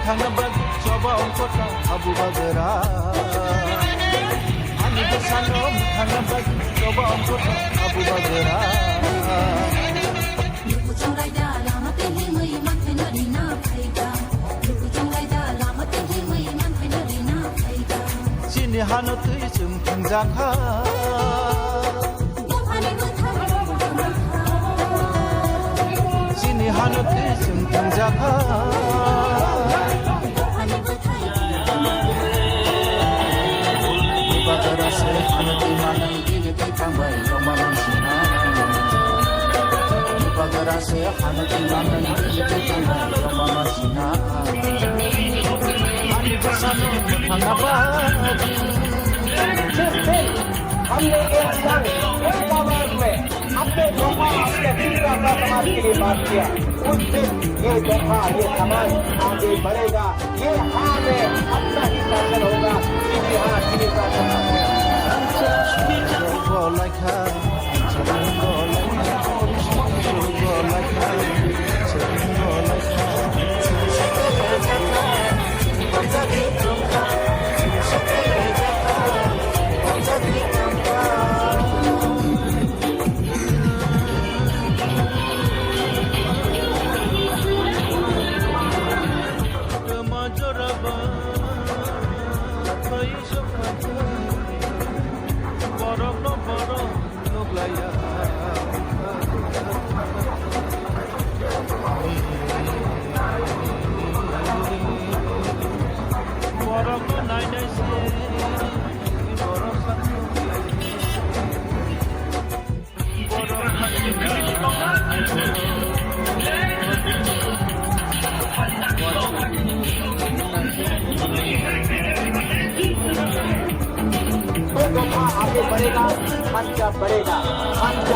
Mukhana bagi coba kota Abu Bagara Ani bersano mukhana bagi coba kota Abu Bagara Lupu chongai da lama te hi mai man phena dina phaida Lupu chongai da lama te hi mai man phena dina phaida Sini hano tui sum thangjakha Ani bu thai Sini hano tui sum thangjakha Ani bu thai Bagara se hano tui manang gigi tui pangbai romaman sina Bagara se hano tui manang gigi tui pangbai romaman sina Ani bersano mukhana bagi हमने एक संग एक समाज में अपने धोखा अपने फिक्र का समाज के लिए बात किया उस दिन ये धोखा ये समाज आगे बढ़ेगा ये हाँ में अपना ही शासन होगा किसी हाँ किसी शासन Go like her, go like her, go like her, go like तो धोखा आगे बढ़ेगा, मंच बढ़ेगा, मंच